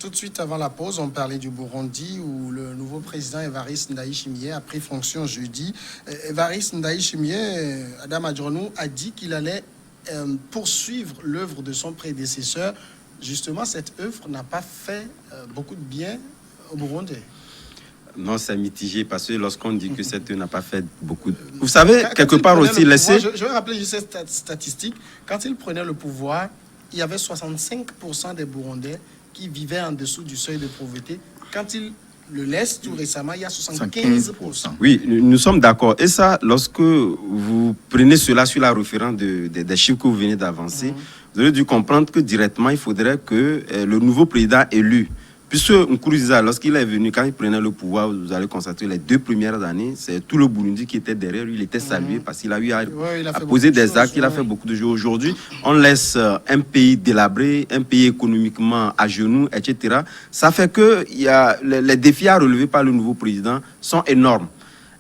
Tout de suite avant la pause, on parlait du Burundi où le nouveau président Évariste Ndayishimiye a pris fonction jeudi. Évariste Ndayishimiye, Adam Adjonou, a dit qu'il allait poursuivre l'œuvre de son prédécesseur. Justement, cette œuvre n'a pas fait beaucoup de bien au Burundi. Non, c'est mitigé parce que lorsqu'on dit que cette œuvre n'a pas fait beaucoup de... Vous savez, quelque part aussi, laisser... Je vais rappeler juste cette statistique. Quand il prenait le pouvoir, il y avait 65% des Burundais qui vivaient en dessous du seuil de pauvreté. Quand il le laisse tout récemment, il y a 75%. Oui, nous sommes d'accord. Et ça, lorsque vous prenez cela sur la référence des chiffres que vous venez d'avancer, vous avez dû comprendre que directement, il faudrait que le nouveau président élu, puisque Nkurunziza, lorsqu'il est venu, quand il prenait le pouvoir, vous allez constater les 2 premières années, c'est tout le Burundi qui était derrière lui. Il était salué parce qu'il a eu à poser des actes, il a fait beaucoup de choses. Aujourd'hui, on laisse un pays délabré, un pays économiquement à genoux, etc. Ça fait que les défis à relever par le nouveau président sont énormes.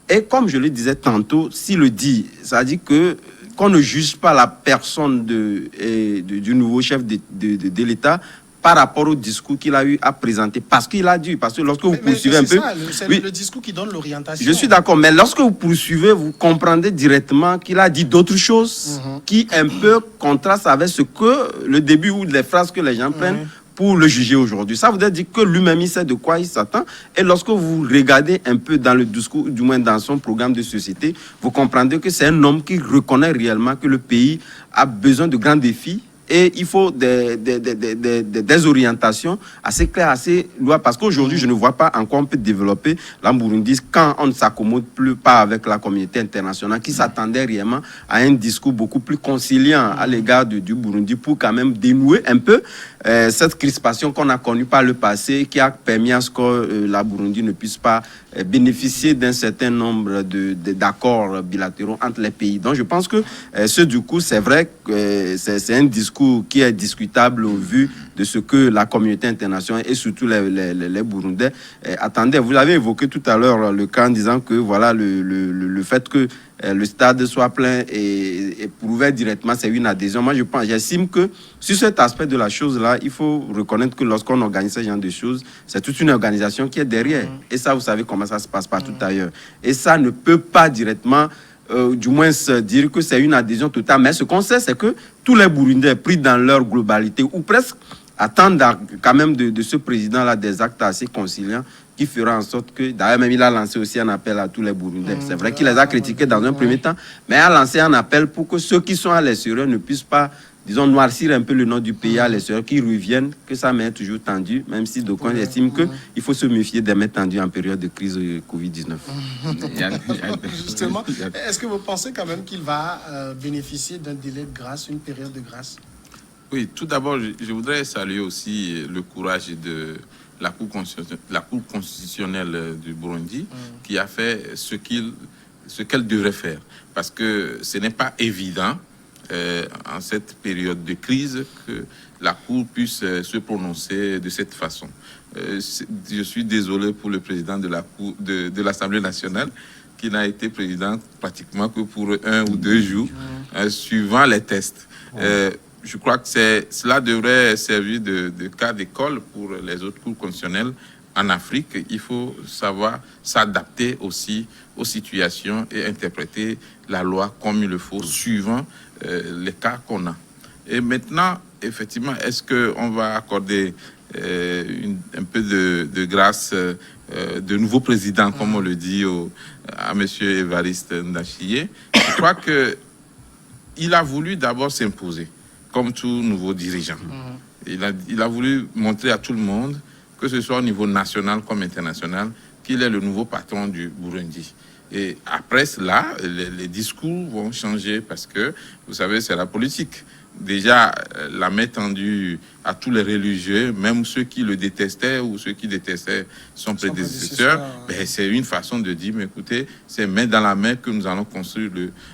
Et comme je le disais tantôt, s'il le dit, ça dit que qu'on ne juge pas la personne du nouveau chef de l'État par rapport au discours qu'il a eu à présenter. Parce qu'il a dû, parce que lorsque vous poursuivez un peu... C'est le discours qui donne l'orientation. Je suis d'accord, mais lorsque vous poursuivez, vous comprendrez directement qu'il a dit d'autres choses qui un peu contrastent avec ce que le début ou les phrases que les gens prennent pour le juger aujourd'hui. Ça veut dire que lui-même, il sait de quoi il s'attend. Et lorsque vous regardez un peu dans le discours, du moins dans son programme de société, vous comprendrez que c'est un homme qui reconnaît réellement que le pays a besoin de grands défis. Et il faut des orientations assez claires, assez loin. Parce qu'aujourd'hui, je ne vois pas en quoi on peut développer la Burundi quand on ne s'accommode plus pas avec la communauté internationale qui s'attendait réellement à un discours beaucoup plus conciliant à l'égard du Burundi pour quand même dénouer un peu cette crispation qu'on a connue par le passé qui a permis à ce que la Burundi ne puisse pas bénéficier d'un certain nombre d'accords bilatéraux entre les pays. Donc je pense que du coup, c'est vrai que c'est un discours qui est discutable au vu de ce que la communauté internationale et surtout les Burundais attendaient. Vous avez évoqué tout à l'heure le cas en disant que voilà le fait que le stade soit plein et prouver directement c'est une adhésion. Moi, j'estime que sur cet aspect de la chose-là, il faut reconnaître que lorsqu'on organise ce genre de choses, c'est toute une organisation qui est derrière. Et ça, vous savez comment ça se passe partout ailleurs. Et ça ne peut pas directement... du moins se dire que c'est une adhésion totale. Mais ce qu'on sait, c'est que tous les Burundais pris dans leur globalité, ou presque, attendent quand même de ce président-là des actes assez conciliants qui fera en sorte que, d'ailleurs même il a lancé aussi un appel à tous les Burundais. C'est vrai qu'il les a critiqués dans un premier temps, mais il a lancé un appel pour que ceux qui sont à l'extérieur ne puissent pas, disons, noircir un peu le nom du pays à l'extérieur, qui reviennent, que sa main est toujours tendue, même si d'aucuns estiment qu'il faut se méfier des mains tendues en période de crise Covid-19. Justement, est-ce que vous pensez quand même qu'il va bénéficier d'un délai de grâce, une période de grâce? Oui, tout d'abord, je voudrais saluer aussi le courage de la Cour constitutionnelle du Burundi qui a fait ce qu'elle devrait faire. Parce que ce n'est pas évident en cette période de crise que la Cour puisse se prononcer de cette façon. Je suis désolé pour le président de l'Assemblée nationale qui n'a été président pratiquement que pour 1 ou 2 jours, suivant les tests. Je crois que cela devrait servir de cas d'école pour les autres cours constitutionnelles en Afrique. Il faut savoir s'adapter aussi aux situations et interpréter la loi comme il le faut, suivant les cas qu'on a. Et maintenant, effectivement, est-ce qu'on va accorder un peu de grâce de nouveau président, comme on le dit à M. Évariste Ndayishimiye? Je crois qu'il a voulu d'abord s'imposer comme tout nouveau dirigeant. Il a voulu montrer à tout le monde, que ce soit au niveau national comme international, qu'il est le nouveau patron du Burundi. Et après cela, les discours vont changer parce que, vous savez, c'est la politique. Déjà, la main tendue à tous les religieux, même ceux qui le détestaient ou ceux qui détestaient son prédécesseur, ben, c'est une façon de dire, mais écoutez, c'est main dans la main que nous allons construire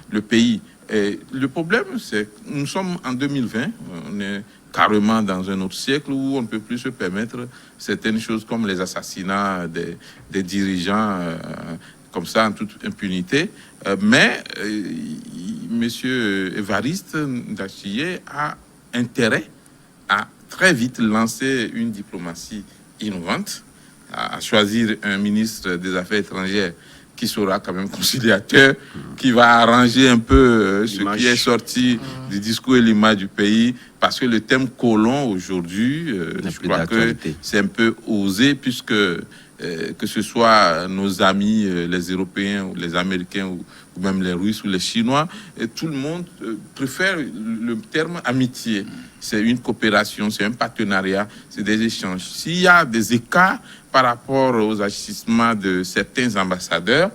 le pays. Et le problème, c'est que nous sommes en 2020, on est carrément dans un autre siècle où on ne peut plus se permettre certaines choses comme les assassinats des dirigeants comme ça en toute impunité. Mais M. Évariste Ndayishimiye a intérêt à très vite lancer une diplomatie innovante, à choisir un ministre des Affaires étrangères qui sera quand même conciliateur, qui va arranger un peu ce qui est sorti du discours et l'image du pays, parce que le thème colon aujourd'hui, je crois que c'est un peu osé, puisque que ce soit nos amis, les Européens, ou les Américains, ou même les Russes ou les Chinois, tout le monde préfère le terme amitié. C'est une coopération, c'est un partenariat, c'est des échanges. S'il y a des écarts par rapport aux agissements de certains ambassadeurs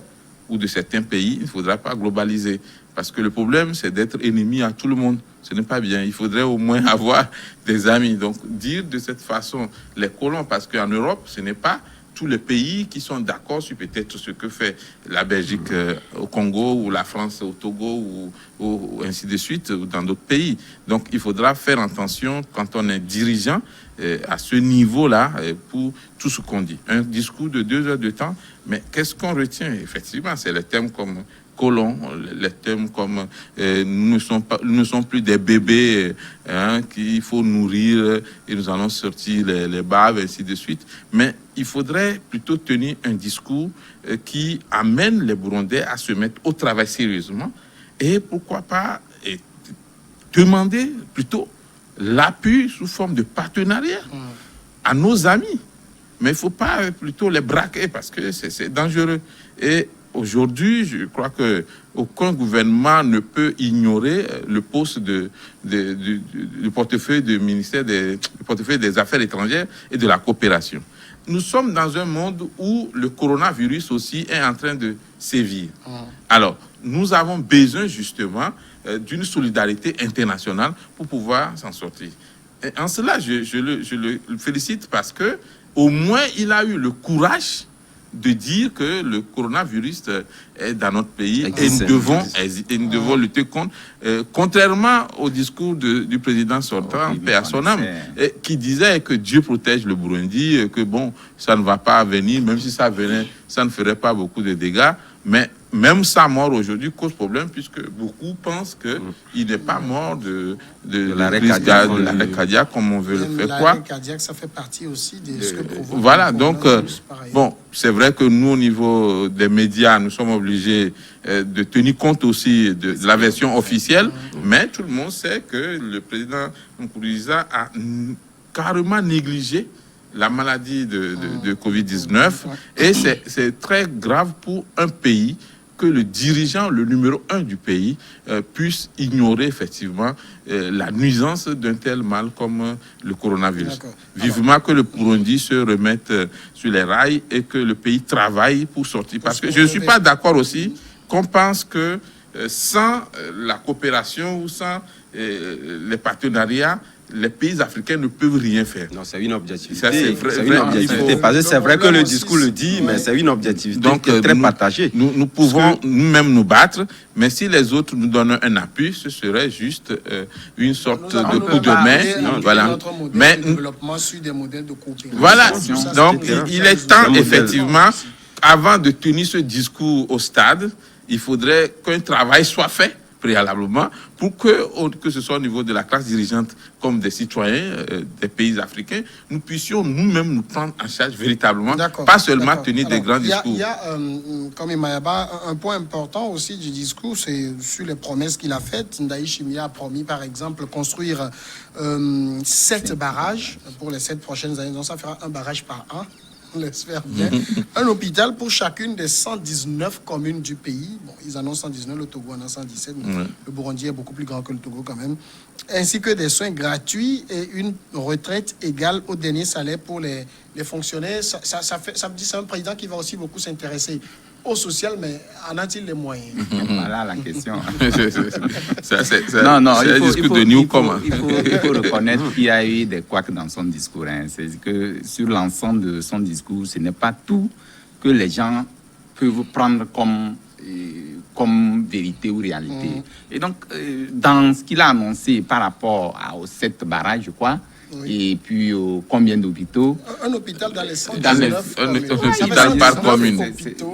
ou de certains pays, il ne faudra pas globaliser. Parce que le problème, c'est d'être ennemi à tout le monde. Ce n'est pas bien. Il faudrait au moins avoir des amis. Donc, dire de cette façon les colons, parce qu'en Europe, ce n'est pas tous les pays qui sont d'accord sur peut-être ce que fait la Belgique au Congo, ou la France au Togo, ou ainsi de suite, ou dans d'autres pays. Donc, il faudra faire attention quand on est dirigeant à ce niveau-là pour tout ce qu'on dit. Un discours de 2 heures de temps, mais qu'est-ce qu'on retient? Effectivement, c'est les thèmes comme colons, les thèmes comme nous ne sommes plus des bébés qu'il faut nourrir et nous allons sortir les baves, ainsi de suite. Mais il faudrait plutôt tenir un discours qui amène les Burundais à se mettre au travail sérieusement et pourquoi pas demander plutôt l'appui sous forme de partenariat à nos amis. Mais il ne faut pas plutôt les braquer parce que c'est dangereux. Et aujourd'hui, je crois qu'aucun gouvernement ne peut ignorer le poste du portefeuille du ministère du portefeuille des Affaires étrangères et de la coopération. Nous sommes dans un monde où le coronavirus aussi est en train de sévir. Alors, nous avons besoin justement d'une solidarité internationale pour pouvoir s'en sortir. Et en cela, je le félicite parce que au moins il a eu le courage de dire que le coronavirus est dans notre pays et nous devons lutter contre, contrairement au discours du président sortant, paix à son âme, qui disait que Dieu protège le Burundi, que bon, ça ne va pas venir, même si ça venait, ça ne ferait pas beaucoup de dégâts, mais même sa mort aujourd'hui cause problème puisque beaucoup pensent qu'il n'est pas mort de l'arrêt cardiaque comme on veut le faire croire. L'arrêt cardiaque, ça fait partie aussi de ce que provoque. Voilà, donc bon, c'est vrai que nous au niveau des médias, nous sommes obligés de tenir compte aussi de la version officielle, mais tout le monde sait que le président Nkurunziza a carrément négligé la maladie de Covid-19 et c'est très grave pour un pays que le dirigeant, le numéro 1 du pays, puisse ignorer effectivement la nuisance d'un tel mal comme le coronavirus. Vivement que le Burundi se remette sur les rails et que le pays travaille pour sortir. Parce que je ne suis pas d'accord aussi qu'on pense que sans la coopération ou sans les partenariats, les pays africains ne peuvent rien faire. Non, c'est une objectivité. Ça, c'est une objectivité. Parce que c'est vrai que le discours le dit, mais c'est une objectivité donc, très partagée. Nous pouvons nous-mêmes nous battre, mais si les autres nous donnent un appui, ce serait juste une sorte de coup de main. Voilà. Mais développement sur des modèles de coopération. Voilà. Donc, il est temps, effectivement, avant de tenir ce discours au stade, il faudrait qu'un travail soit fait préalablement pour que ce soit au niveau de la classe dirigeante comme des citoyens des pays africains, nous puissions nous-mêmes nous prendre en charge véritablement, pas seulement tenir des grands discours. Il y a comme Imayaba, un point important aussi du discours, c'est sur les promesses qu'il a faites. Ndaye Chimia a promis, par exemple, construire 7 barrages pour les 7 prochaines années. Donc ça fera un barrage par an. On l'espère bien. Un hôpital pour chacune des 119 communes du pays. Bon, ils en ont 119, le Togo en a 117, mais le Burundi est beaucoup plus grand que le Togo quand même. Ainsi que des soins gratuits et une retraite égale au dernier salaire pour les fonctionnaires. Ça me dit c'est un président qui va aussi beaucoup s'intéresser au social, mais en a-t-il les moyens? Voilà la question. C'est un discours de Newcomer. Il faut reconnaître qu'il y a eu des couacs dans son discours. C'est que sur l'ensemble de son discours, ce n'est pas tout que les gens peuvent prendre comme vérité ou réalité. Et donc, dans ce qu'il a annoncé par rapport aux 7 barrages, je crois, et puis combien d'hôpitaux. Un hôpital dans les 119 un communes. hôpital par commune.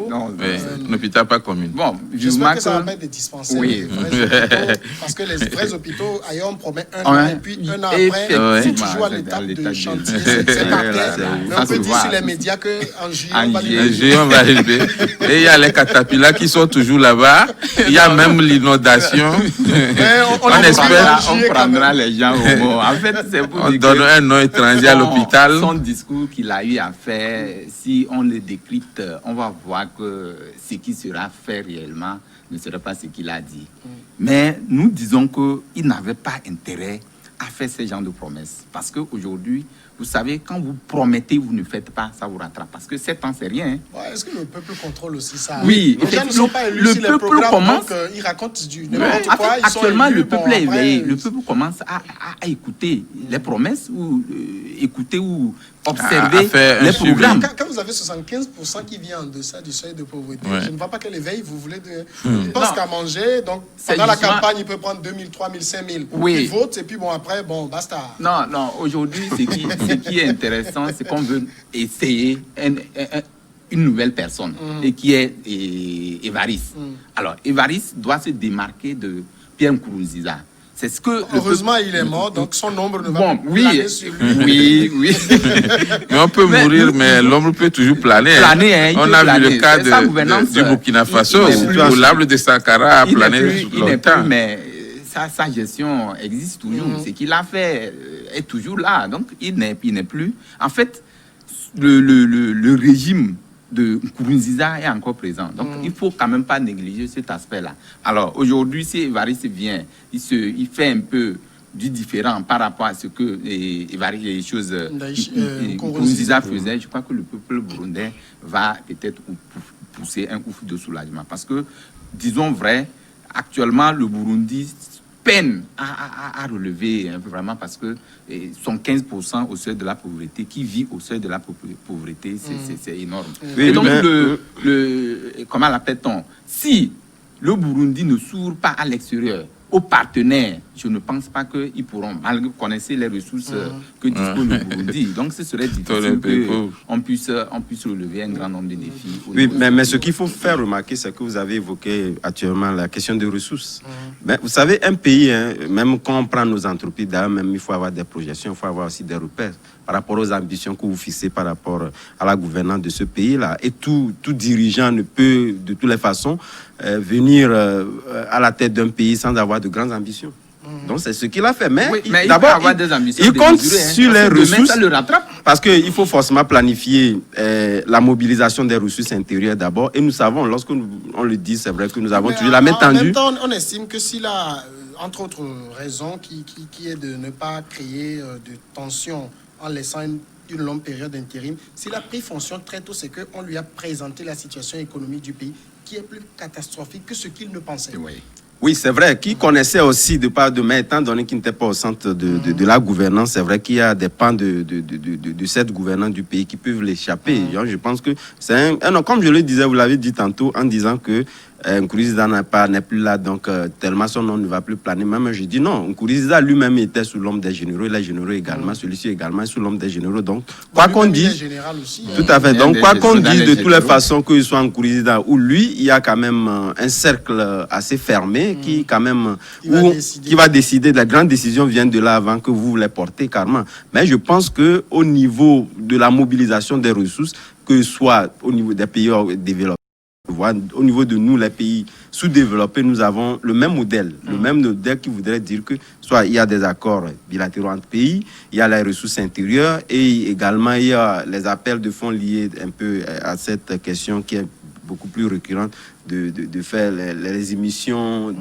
Non, Oui, un hôpital par commune. bon, J'espère que ça va pas être des dispensaires. Oui. Des vrais hôpitaux, parce que les vrais hôpitaux, ailleurs, on promet un an, et puis un an après, c'est Effectivement, toujours à c'est l'étape à de l'état de- chantier. C'est par terre. Mais Ça on peut se dire voit. sur les médias qu'en juillet, En on va juillet, les Les géants va arriver. Et il y a les catapillars qui sont toujours là-bas. Il y a même l'inondation. on On les espère- prendra en on juillet quand prendra même. les gens au mot. En fait, c'est pour On dire donne que un nom étranger à l'hôpital. son discours qu'il a eu à faire, si on le décrypte, on va voir que ce qui sera fait réellement ne sera pas ce qu'il a dit. Mais nous disons qu'il n'avait pas intérêt à faire ce genre de promesses. Parce qu'aujourd'hui, vous savez, quand vous promettez, vous ne faites pas, ça vous rattrape. Parce que 7 ans, c'est rien. Hein. Ouais, est-ce que le peuple contrôle aussi ça? Oui, Les gens ne sont pas élus le sur les peuple programmes, commence- donc ils racontent du Ouais. n'importe En quoi. fait, Ils sont actuellement, élus, le peuple bon, est après, éveillé. Le peuple commence à écouter les promesses ou écouter ou observer À faire un les suivi. programmes. Quand vous avez 75% qui vient en deçà du seuil de pauvreté, Ouais. je ne vois pas quelle éveil vous voulez de. Il pense Non. qu'à manger, donc C'est pendant la justement- campagne, il peut prendre 2000, 3000, 5000. Oui. Il vote et puis bon, après, bon, basta. Non, non, aujourd'hui, ce qui est intéressant, c'est qu'on veut essayer une nouvelle personne, et qui est Évariste. Alors, Évariste doit se démarquer de Pierre Nkurunziza. C'est ce que le Heureusement, peuple- il est mort, donc son ombre ne va Bon, plus oui, planer sur oui, lui. oui. Mais on peut mourir, mais l'ombre peut toujours planer. Planer, hein, il On peut a vu planer. le cas C'est sa gouvernance, du Burkina Faso, il n'est plus- où l'arbre de Sankara a Il n'est plané plus, il n'est plus, longtemps. mais sa gestion existe toujours. Ce qu'il a fait est toujours là. Donc, il n'est plus. En fait, le régime de Nkurunziza est encore présent. Donc, il ne faut quand même pas négliger cet aspect-là. Alors, aujourd'hui, si Évariste vient, il fait un peu du différent par rapport à ce que les choses Nkurunziza faisait. Je crois que le peuple burundais va peut-être pousser un ouf de soulagement. Parce que, disons vrai, actuellement, le Burundi peine à relever vraiment parce que sont 15% au seuil de la pauvreté, qui vit au seuil de la pauvreté, c'est énorme. Oui, Et donc, mais- comment l'appelle-t-on? Si le Burundi ne s'ouvre pas à l'extérieur, aux partenaires, je ne pense pas qu'ils pourront, malgré que vous connaissez les ressources que dispose le Burundi. Donc, ce serait difficile qu'on puisse relever un grand nombre de défis. Oui, mais ce qu'il faut faire remarquer, c'est que vous avez évoqué actuellement la question des ressources. Mais vous savez, un pays, hein, même quand on prend nos entreprises, d'ailleurs, même il faut avoir des projections, il faut avoir aussi des repères par rapport aux ambitions que vous fixez par rapport à la gouvernance de ce pays-là. Et tout dirigeant ne peut, de toutes les façons, venir à la tête d'un pays sans avoir de grandes ambitions. Donc c'est ce qu'il a fait. Mais, oui, mais d'abord, il peut avoir des ambitions il compte démesurées, sur les parce que demain, ressources. ça le rattrape. Parce qu'il faut forcément planifier la mobilisation des ressources intérieures d'abord. Et nous savons, lorsque on le dit, c'est vrai que nous avons Mais toujours la main en même tendue. temps, on estime que s'il a, entre autres raisons, qui est de ne pas créer de tension en laissant une longue période d'intérim, s'il a pris fonction très tôt, c'est qu'on lui a présenté la situation économique du pays qui est plus catastrophique que ce qu'il ne pensait. Oui. Oui, c'est vrai. Qui connaissait aussi de part de main, étant donné qu'il n'était pas au centre de la gouvernance, c'est vrai qu'il y a des pans de cette gouvernance du pays qui peuvent l'échapper. Je pense que c'est comme je le disais, vous l'avez dit tantôt, en disant que Nkurunziza n'est plus là, donc tellement son nom ne va plus planer. Même je dis non, Nkurunziza lui-même était sous l'ombre des généraux, les généraux également, celui-ci également est sous l'ombre des généraux. Donc, quoi qu'on dise, tout à fait. Donc, quoi qu'on dise de toutes les façons, qu'il soit Nkurunziza ou lui, il y a quand même un cercle assez fermé qui, quand même, qui va décider. La grande décision vient de là avant que vous les portez carrément. Mais je pense qu'au niveau de la mobilisation des ressources, que ce soit au niveau des pays développés, au niveau de nous, les pays sous-développés, nous avons le même modèle. Le même modèle qui voudrait dire que soit il y a des accords bilatéraux entre pays, il y a les ressources intérieures et également il y a les appels de fonds liés un peu à cette question qui est beaucoup plus récurrente de faire les émissions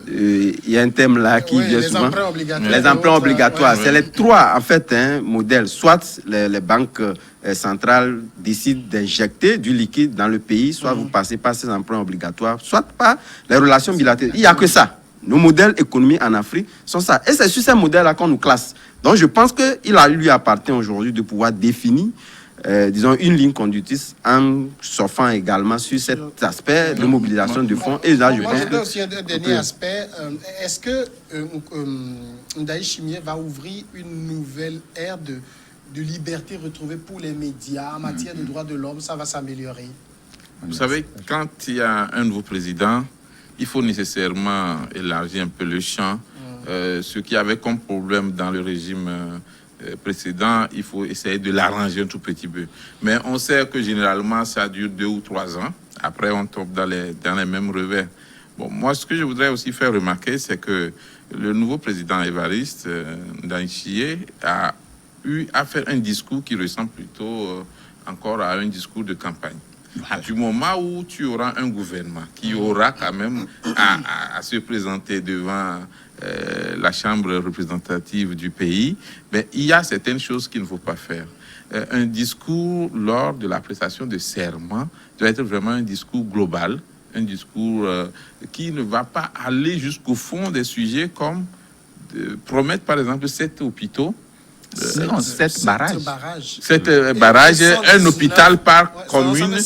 il y a un thème là qui vient souvent. Les emprunts obligatoires. C'est les trois, en fait, modèles. Soit les banques centrales décident d'injecter du liquide dans le pays, soit vous passez par ces emprunts obligatoires, soit par les relations bilatérales. Il n'y a que ça. Nos modèles économiques en Afrique sont ça. Et c'est sur ces modèles-là qu'on nous classe. Donc, je pense qu'il lui appartient aujourd'hui de pouvoir définir disons, une ligne conductrice en surfant également sur cet aspect de mobilisation de fonds. Et là, je Moi, pense j'ai que... aussi un dernier aspect. Est-ce que Ndaye Chimie va ouvrir une nouvelle ère de liberté retrouvée pour les médias en matière de droits de l'homme? Ça va s'améliorer. Vous savez, quand il y a un nouveau président, il faut nécessairement élargir un peu le champ. Ce qui avait comme problème dans le régime précédent, il faut essayer de l'arranger un tout petit peu. Mais on sait que généralement, ça dure 2 ou 3 ans. Après, on tombe dans les mêmes revers. Bon, moi, ce que je voudrais aussi faire remarquer, c'est que le nouveau président Évariste Ndayishimiye a eu à faire un discours qui ressemble plutôt encore à un discours de campagne. Du moment où tu auras un gouvernement qui aura quand même à se présenter devant la chambre représentative du pays, ben, il y a certaines choses qu'il ne faut pas faire. Un discours lors de la prestation de serment doit être vraiment un discours global, un discours qui ne va pas aller jusqu'au fond des sujets comme promettre par exemple 7 hôpitaux. Non, 7 barrages. 7 barrages, un hôpital par commune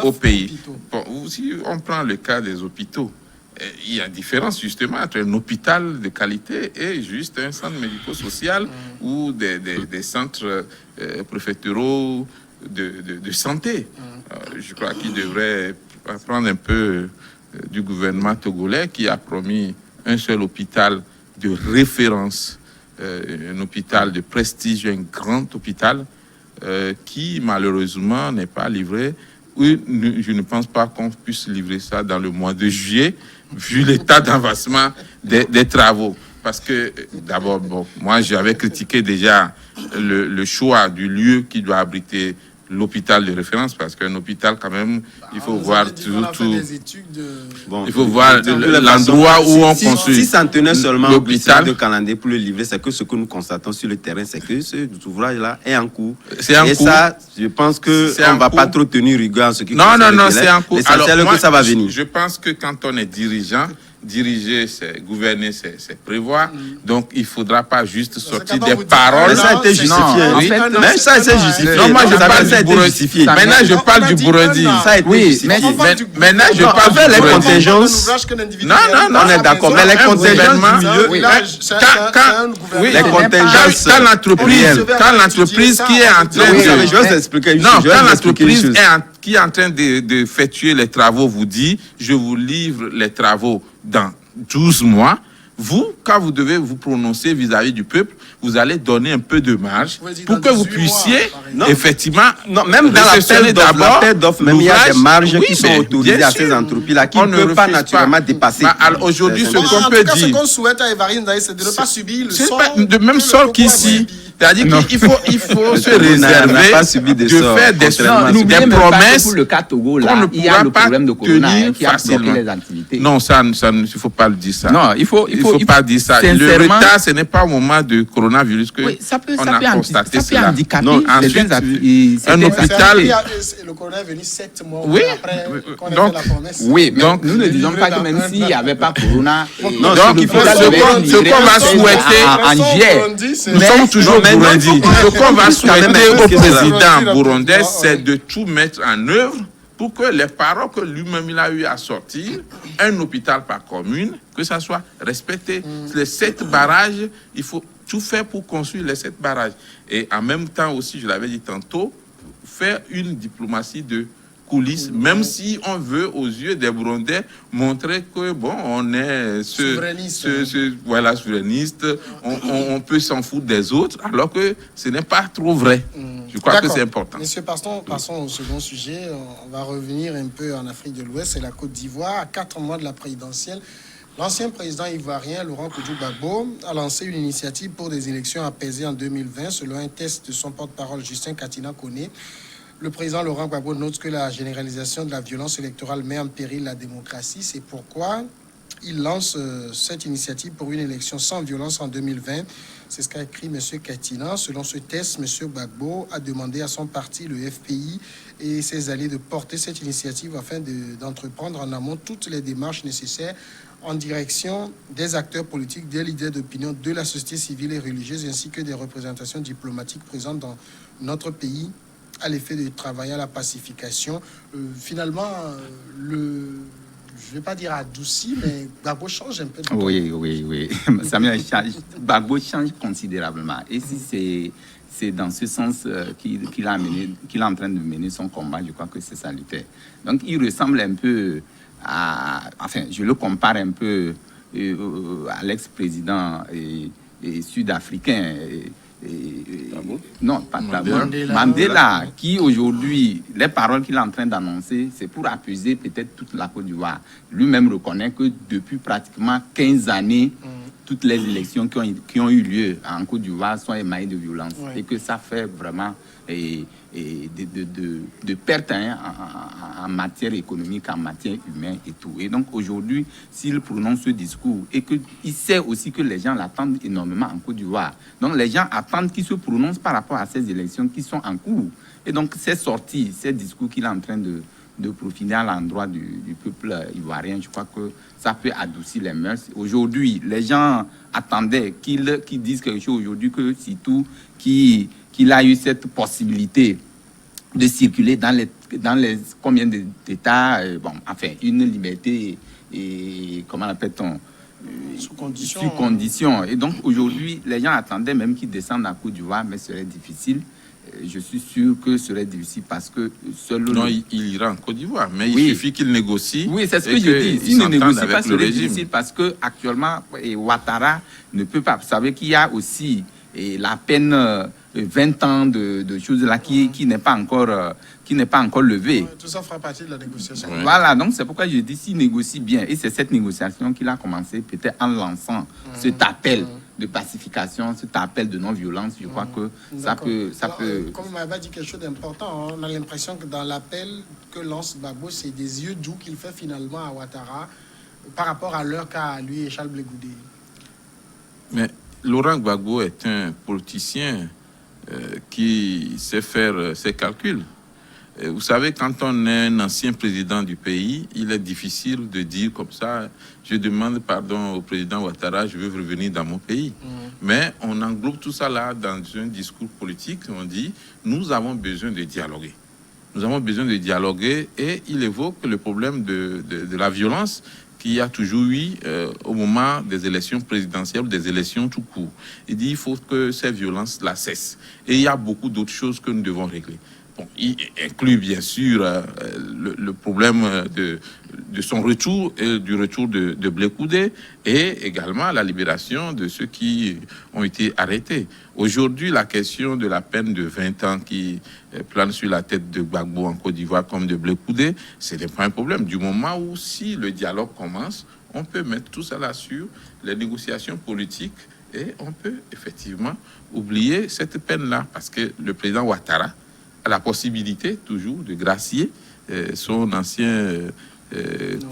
au pays. Bon, si on prend le cas des hôpitaux, il y a différence justement entre un hôpital de qualité et juste un centre médico-social ou des centres préfectoraux de santé. Je crois qu'il devrait apprendre un peu du gouvernement togolais qui a promis un seul hôpital de référence. Un hôpital de prestige, un grand hôpital qui malheureusement n'est pas livré. Oui, je ne pense pas qu'on puisse livrer ça dans le mois de juillet, vu l'état d'avancement des travaux. Parce que d'abord, bon, moi j'avais critiqué déjà le choix du lieu qui doit abriter l'hôpital de référence, parce qu'un hôpital quand même, il faut voir tout. Bon, il faut voir l'endroit où on construit. Si ça en tenait seulement l'hôpital de calendrier pour le livrer, c'est que ce que nous constatons sur le terrain, c'est que cet ouvrage-là est en cours. C'est en et cours. Ça, je pense que on ne va pas trop tenir rigueur en ce qui non, concerne non, c'est en cours. L'essentiel est que ça va venir. Je pense que quand on est dirigeant, diriger, c'est gouverner, c'est prévoir. Donc, il ne faudra pas juste sortir des paroles. Mais ça a été justifié. Mais ça a été justifié. Non, moi, je parle du Burundi. Maintenant, je parle du Burundi. Ça a été justifié. Maintenant, je parle du les Burundi. contingences. Non, on est d'accord. Mais les contingences du milieu. Les contingences. Quand l'entreprise qui est en train de... Je vais vous expliquer. Non, quand l'entreprise qui est en train d'effectuer les travaux vous dit, je vous livre les travaux dans 12 mois, vous, quand vous devez vous prononcer vis-à-vis du peuple, vous allez donner un peu de marge pour que vous puissiez, effectivement, même dans l'appel d'offres, même il y a des marges qui sont autorisées à ces entreprises-là qui ne peuvent pas naturellement dépasser. Aujourd'hui, ce qu'on peut dire... Ce qu'on souhaite à Évariste Ndaye, c'est de ne pas subir le sort... de même sort qu'ici. C'est-à-dire qu'il faut se réserver de faire des promesses pour le cas Togo, là, qu'on ne il y a le pourra problème de pas corona tenir qui a bloqué facilement. les activités. Non, il ne faut pas le dire ça. Non, il faut pas dire ça. Le retard, ce n'est pas au moment de coronavirus que on a constaté cela. Non, ensuite, un hôpital... Le corona est venu 7 mois après qu'on a fait la promesse. Oui, mais nous ne disons pas que même s'il n'y avait pas corona... Donc, il faut ce qu'on va souhaiter... Nous sommes toujours Burundi. Ce qu'on va souhaiter au président burundais, c'est de tout mettre en œuvre pour que les paroles que lui-même il a eu à sortir, un hôpital par commune, que ça soit respecté. Les 7 barrages, il faut tout faire pour construire les 7 barrages. Et en même temps aussi, je l'avais dit tantôt, faire une diplomatie de coulisses, même si on veut aux yeux des Burundais montrer que bon, on est souverainiste, on peut s'en foutre des autres, alors que ce n'est pas trop vrai. Je crois que c'est important. Messieurs, passons au second sujet. On va revenir un peu en Afrique de l'Ouest, c'est la Côte d'Ivoire. À 4 mois de la présidentielle, l'ancien président ivoirien Laurent Gbagbo a lancé une initiative pour des élections apaisées en 2020, selon un test de son porte-parole Justin Katina Koné. Le président Laurent Gbagbo note que la généralisation de la violence électorale met en péril la démocratie. C'est pourquoi il lance cette initiative pour une élection sans violence en 2020. C'est ce qu'a écrit M. Katina. Selon ce test, M. Gbagbo a demandé à son parti, le FPI, et ses alliés de porter cette initiative afin d'entreprendre en amont toutes les démarches nécessaires en direction des acteurs politiques, des leaders d'opinion, de la société civile et religieuse, ainsi que des représentations diplomatiques présentes dans notre pays à l'effet de travailler à la pacification. Finalement, je ne vais pas dire adouci, mais Gbagbo change un peu de ton. Oui. Samuel Gbagbo change considérablement. Et si c'est dans ce sens qu'il est en train de mener son combat, je crois que c'est salutaire. Donc il ressemble un peu je le compare un peu à l'ex-président sud-africain. Non, pas Mandela, qui aujourd'hui, les paroles qu'il est en train d'annoncer, c'est pour apaiser peut-être toute la Côte d'Ivoire. Lui-même reconnaît que depuis pratiquement 15 années, toutes les élections qui ont eu lieu en Côte d'Ivoire sont émaillées de violence. Et que ça fait vraiment de pertes en matière économique, en matière humaine et tout. Et donc aujourd'hui, s'il prononce ce discours et qu'il sait aussi que les gens l'attendent énormément en Côte d'Ivoire, donc les gens attendent qu'il se prononce par rapport à ces élections qui sont en cours. Et donc ces sorties, ces discours qu'il est en train de profiter à l'endroit du peuple ivoirien, je crois que ça peut adoucir les mœurs. Aujourd'hui, les gens attendaient qu'il dise quelque chose aujourd'hui, que surtout qu'il a eu cette possibilité de circuler dans les combien d'États, une liberté, et comment l'appelle-t-on, sous condition. Et donc aujourd'hui, les gens attendaient même qu'il descende à Côte d'Ivoire, mais ce serait difficile. Je suis sûr que ce serait difficile parce que il ira en Côte d'Ivoire, mais il suffit qu'il négocie. Oui, c'est ce que je dis. S'il ne négocie pas, ce serait difficile parce que actuellement, Ouattara ne peut pas. Vous savez qu'il y a aussi la peine 20 ans de choses là qui n'est pas encore levée. Tout ça fera partie de la négociation. Voilà, donc c'est pourquoi je dis s'il négocie bien. Et c'est cette négociation qu'il a commencé peut-être en lançant cet appel de pacification, cet appel de non-violence. Je crois que ça peut... Comme on m'a dit quelque chose d'important, on a l'impression que dans l'appel que lance Gbagbo, c'est des yeux doux qu'il fait finalement à Ouattara par rapport à leur cas à lui et Charles Blé Goudé. Mais Laurent Gbagbo est un politicien qui sait faire ses calculs. Vous savez, quand on est un ancien président du pays, il est difficile de dire comme ça, je demande pardon au président Ouattara, je veux revenir dans mon pays. Mais on englobe tout ça là dans un discours politique, on dit, nous avons besoin de dialoguer. Nous avons besoin de dialoguer et il évoque le problème de la violence qu'il y a toujours eu au moment des élections présidentielles ou des élections tout court. Il dit qu'il faut que ces violences-là cessent. Et il y a beaucoup d'autres choses que nous devons régler. Bon, il inclut bien sûr le problème de son retour et du retour de Blé Goudé et également la libération de ceux qui ont été arrêtés. Aujourd'hui, la question de la peine de 20 ans qui plane sur la tête de Gbagbo en Côte d'Ivoire comme de Blé Goudé, ce n'est pas un problème. Du moment où si le dialogue commence, on peut mettre tout ça là sur les négociations politiques et on peut effectivement oublier cette peine-là parce que le président Ouattara a la possibilité toujours de gracier son ancien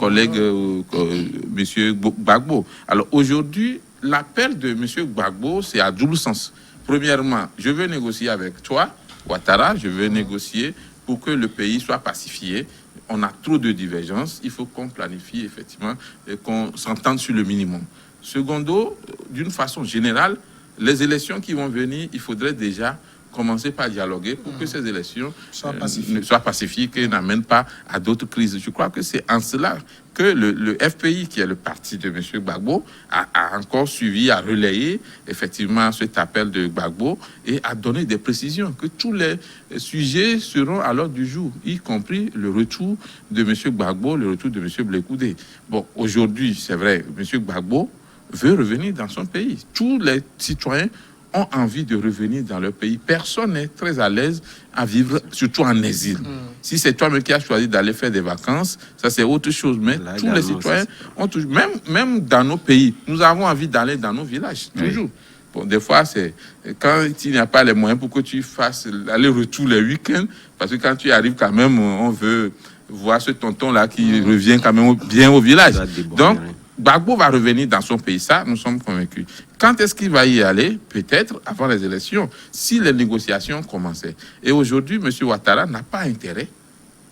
collègue, M. Gbagbo. Alors aujourd'hui, l'appel de M. Gbagbo, c'est à double sens. Premièrement, je veux négocier avec toi, Ouattara, je veux négocier pour que le pays soit pacifié. On a trop de divergences, il faut qu'on planifie effectivement, qu'on s'entende sur le minimum. Secondo, d'une façon générale, les élections qui vont venir, il faudrait déjà commencer par dialoguer pour que ces élections soient pacifiques et n'amènent pas à d'autres crises. Je crois que c'est en cela que le FPI, qui est le parti de M. Gbagbo, a encore suivi, a relayé effectivement cet appel de Gbagbo et a donné des précisions que tous les sujets seront à l'ordre du jour, y compris le retour de M. Gbagbo, le retour de M. Blé Goudé. Bon, aujourd'hui, c'est vrai, M. Gbagbo veut revenir dans son pays. Tous les citoyens ont envie de revenir dans leur pays. Personne n'est très à l'aise à vivre, surtout en exil. Si c'est toi-même qui as choisi d'aller faire des vacances, ça c'est autre chose. Mais tous les citoyens ont toujours, même dans nos pays, nous avons envie d'aller dans nos villages, toujours. Bon, des fois, c'est quand il n'y a pas les moyens pour que tu fasses aller-retour les week-ends, parce que quand tu arrives quand même, on veut voir ce tonton-là qui revient quand même bien au village. Donc, Gbagbo va revenir dans son pays, ça, nous sommes convaincus. Quand est-ce qu'il va y aller? Peut-être avant les élections, si les négociations commençaient. Et aujourd'hui, M. Ouattara n'a pas intérêt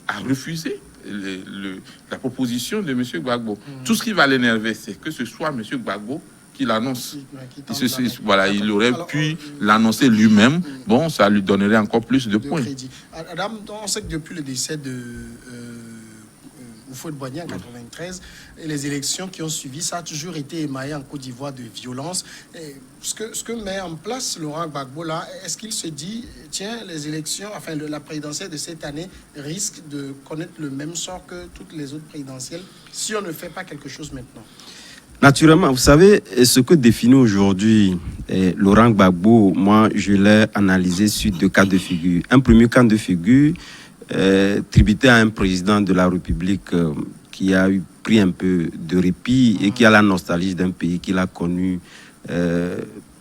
à refuser la proposition de M. Gbagbo. Tout ce qui va l'énerver, c'est que ce soit M. Gbagbo qu'il annonce. Voilà, il aurait pu l'annoncer lui-même. Bon, ça lui donnerait encore plus de points. Crédit. Adam, on sait que depuis le décès de Houphouët-Boigny en 1993, et les élections qui ont suivi, ça a toujours été émaillé en Côte d'Ivoire de violence. Et ce que met en place Laurent Gbagbo là, est-ce qu'il se dit, tiens, les élections, enfin la présidentielle de cette année risque de connaître le même sort que toutes les autres présidentielles si on ne fait pas quelque chose maintenant? Naturellement, vous savez, ce que définit aujourd'hui Laurent Gbagbo, moi, je l'ai analysé sur 2 cas de figure. Un premier cas de figure, tributaire à un président de la République qui a pris un peu de répit et qui a la nostalgie d'un pays qu'il a connu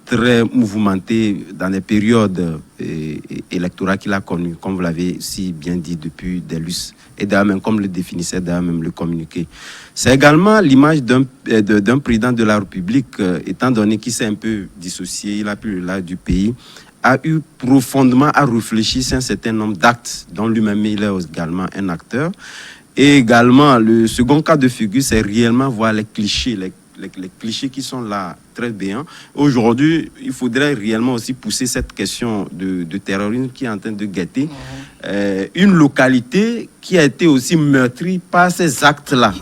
très mouvementé dans les périodes électorales qu'il a connues, comme vous l'avez si bien dit depuis Delus, et d'ailleurs même comme le définissait d'ailleurs même le communiqué. C'est également l'image d'un président de la République, étant donné qu'il s'est un peu dissocié, il a plus le large du pays, a eu profondément à réfléchir sur un certain nombre d'actes dont lui-même il est également un acteur. Et également, le second cas de figure, c'est réellement voir les clichés, les clichés qui sont là, très béants. Aujourd'hui, il faudrait réellement aussi pousser cette question de terrorisme qui est en train de guetter une localité qui a été aussi meurtrie par ces actes-là.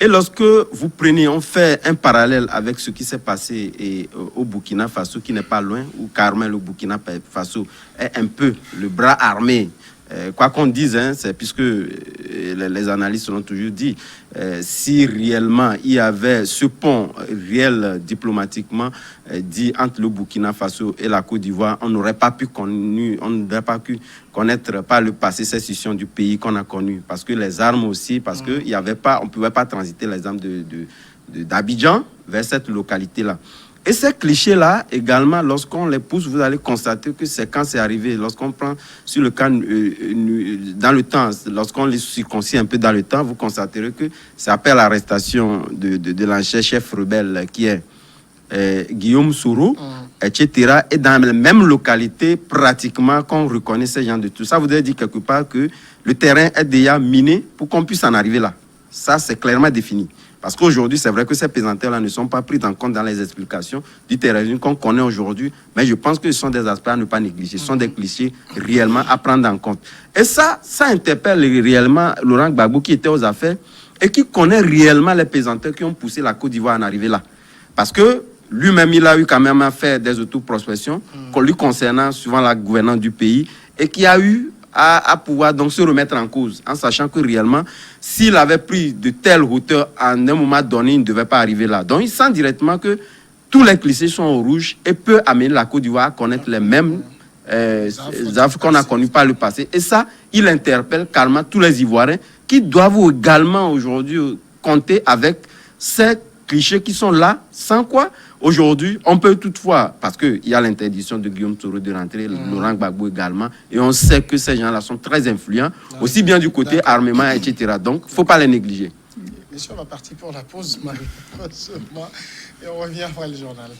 Et lorsque vous prenez, on fait un parallèle avec ce qui s'est passé au Burkina Faso, qui n'est pas loin, où carrément le Burkina Faso est un peu le bras armé. Quoi qu'on dise, hein, c'est puisque les analystes l'ont toujours dit, si réellement il y avait ce pont réel diplomatiquement dit entre le Burkina Faso et la Côte d'Ivoire, on n'aurait pas pu connaître par le passé cette scission du pays qu'on a connu, parce que les armes aussi, parce que il y avait pas, on pouvait pas transiter les armes d'Abidjan vers cette localité-là. Et ces clichés-là, également, lorsqu'on les pousse, vous allez constater que c'est quand c'est arrivé. Lorsqu'on prend sur le cas dans le temps, lorsqu'on les circoncit un peu dans le temps, vous constaterez que c'est après l'arrestation de l'ancien chef rebelle qui est Guillaume Soro, etc. Et dans la même localité, pratiquement, qu'on reconnaît ces gens de tout. Ça voudrait dire quelque part que le terrain est déjà miné pour qu'on puisse en arriver là. Ça, c'est clairement défini. Parce qu'aujourd'hui, c'est vrai que ces pesanteurs-là ne sont pas pris en compte dans les explications du terrorisme qu'on connaît aujourd'hui, mais je pense que ce sont des aspects à ne pas négliger, ce sont des clichés réellement à prendre en compte. Et ça interpelle réellement Laurent Gbagbo qui était aux affaires et qui connaît réellement les pesanteurs qui ont poussé la Côte d'Ivoire à en arriver là. Parce que lui-même, il a eu quand même à faire des autoprospections lui concernant souvent la gouvernance du pays et qui a eu à pouvoir donc se remettre en cause, en sachant que réellement, s'il avait pris de telles hauteurs à un moment donné, il ne devait pas arriver là. Donc il sent directement que tous les clichés sont au rouge et peut amener la Côte d'Ivoire à connaître les mêmes affres qu'on a connues par le passé. Et ça, il interpelle carrément tous les Ivoiriens qui doivent également aujourd'hui compter avec ces clichés qui sont là, sans quoi aujourd'hui, on peut toutefois, parce qu'il y a l'interdiction de Guillaume Soro de rentrer, Laurent Gbagbo également, et on sait que ces gens-là sont très influents, aussi bien du côté armement, etc. Donc, il ne faut pas les négliger. Messieurs, on va partir pour la pause, malheureusement, et on revient après le journal.